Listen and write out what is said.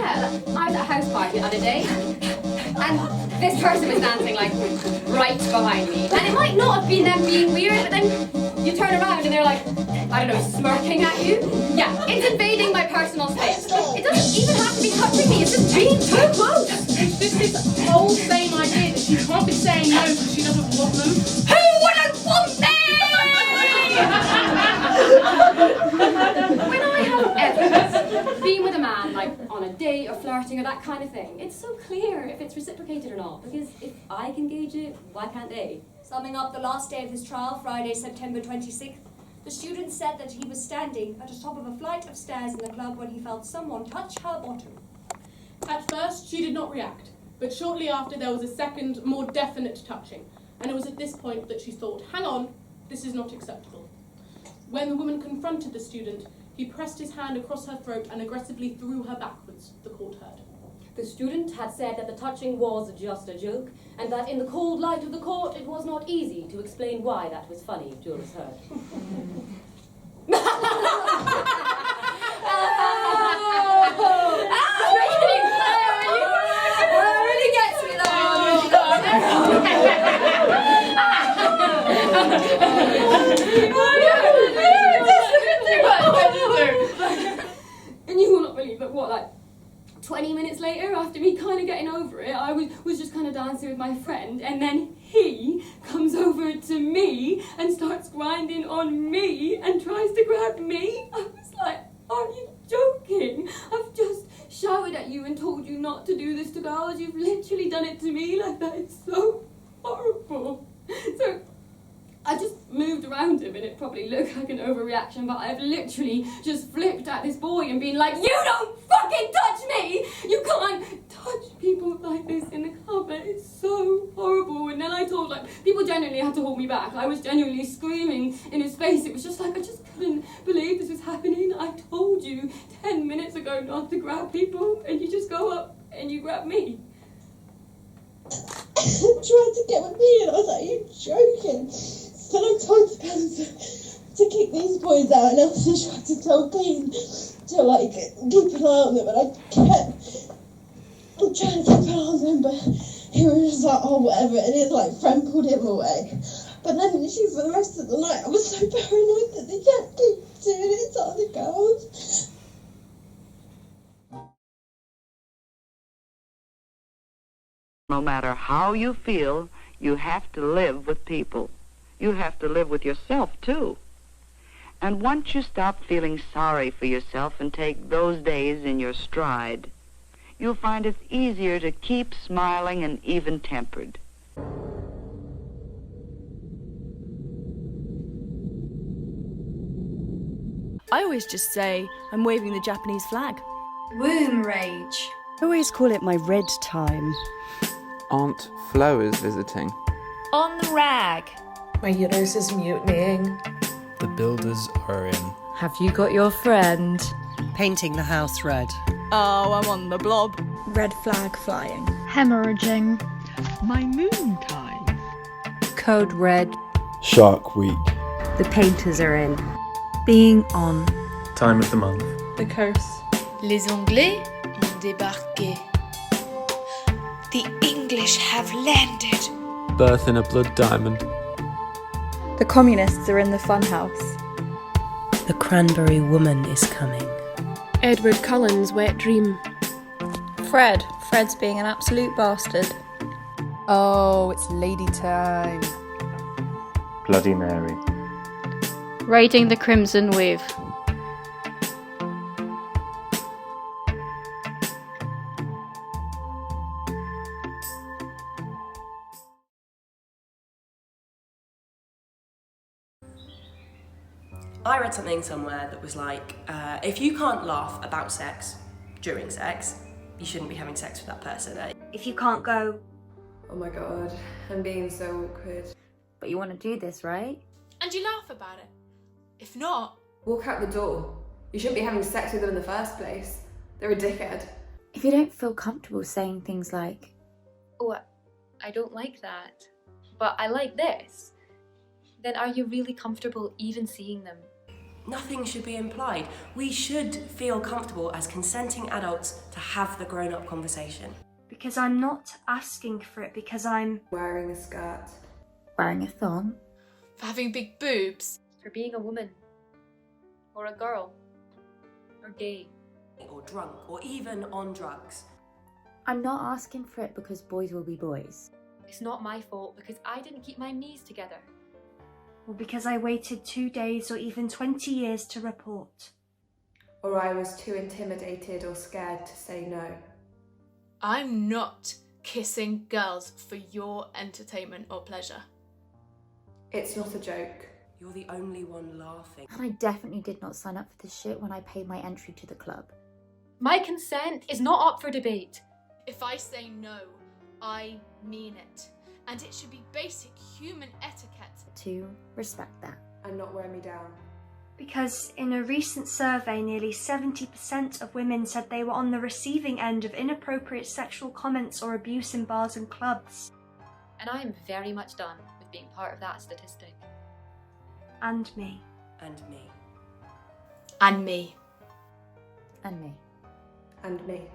Yeah, I was at a house party the other day, and this person was dancing like right behind me. And it might not have been them being weird, but then you turn around and they're like, I don't know, smirking at you. Yeah, it's invading my personal space. It doesn't even have to be touching me, it's just being too close. It's just this whole same idea that she can't be saying no because she doesn't want them. Who wouldn't want me? When I have ever been with a man, like on a date or flirting or that kind of thing, it's so clear if it's reciprocated or not, because if I can gauge it, why can't they? Summing up the last day of his trial, Friday, September 26th, the student said that he was standing at the top of a flight of stairs in the club when he felt someone touch her bottom. At first, she did not react, but shortly after there was a second, more definite touching, and it was at this point that she thought, hang on, this is not acceptable. When the woman confronted the student, he pressed his hand across her throat and aggressively threw her backwards, the court heard. The student had said that the touching was just a joke, and that in the cold light of the court it was not easy to explain why that was funny, Jules heard. Really gets me that And you will not believe it, what, like 20 minutes later, after me kind of getting over it, I was just kind of dancing with my friend, and then he comes over to me and starts grinding on me and tries to grab me. I was like, are you joking? I've just shouted at you and told you not to do this to girls. You've literally done it to me. Like, that is so horrible. So I just moved around him, and it probably looked like an overreaction, but I've literally just flipped at this boy and been like, you don't fucking touch me! You can't touch people like this in the club. It's so horrible. And then I told, like, people genuinely had to hold me back. I was genuinely screaming in his face. It was just like, I just couldn't believe this was happening. I told you 10 minutes ago not to grab people, and you just go up and you grab me. Tried to get with me, and I was like, are you joking? Then I told the girls to kick these boys out, and Elsie tried to tell Dean to like keep an eye on them, and I kept trying to keep an eye on them, but he was just like, oh whatever, and his like friend pulled him away. But then literally for the rest of the night I was so paranoid that they kept doing it to other girls. No matter how you feel, you have to live with people. You have to live with yourself, too. And once you stop feeling sorry for yourself and take those days in your stride, you'll find it's easier to keep smiling and even-tempered. I always just say I'm waving the Japanese flag. Womb rage. I always call it my red time. Aunt Flo is visiting. On the rag. My uterus is mutinying. The builders are in. Have you got your friend? Painting the house red. Oh, I'm on the blob. Red flag flying. Hemorrhaging. My moon time. Code red. Shark Week. The painters are in. Being on. Time of the month. The curse. Les Anglais ont débarqué. The English have landed. Birth in a blood diamond. The communists are in the funhouse. The cranberry woman is coming. Edward Cullen's wet dream. Fred's being an absolute bastard. Oh, it's lady time. Bloody Mary. Riding the crimson wave. I read something somewhere that was like, if you can't laugh about sex during sex, you shouldn't be having sex with that person. If you can't go, oh my god, I'm being so awkward. But you want to do this, right? And you laugh about it. If not, walk out the door. You shouldn't be having sex with them in the first place. They're a dickhead. If you don't feel comfortable saying things like, Oh, I don't like that, but I like this, then are you really comfortable even seeing them? Nothing should be implied. We should feel comfortable as consenting adults to have the grown-up conversation. Because I'm not asking for it, because I'm wearing a skirt, wearing a thong, for having big boobs, for being a woman, or a girl, or gay, or drunk, or even on drugs. I'm not asking for it because boys will be boys. It's not my fault because I didn't keep my knees together. Or because I waited 2 days or even 20 years to report. Or I was too intimidated or scared to say no. I'm not kissing girls for your entertainment or pleasure. It's not a joke. You're the only one laughing. And I definitely did not sign up for this shit when I paid my entry to the club. My consent is not up for debate. If I say no, I mean it. And it should be basic human etiquette to respect that. And not wear me down. Because in a recent survey, nearly 70% of women said they were on the receiving end of inappropriate sexual comments or abuse in bars and clubs. And I am very much done with being part of that statistic. And me. And me. And me. And me. And me.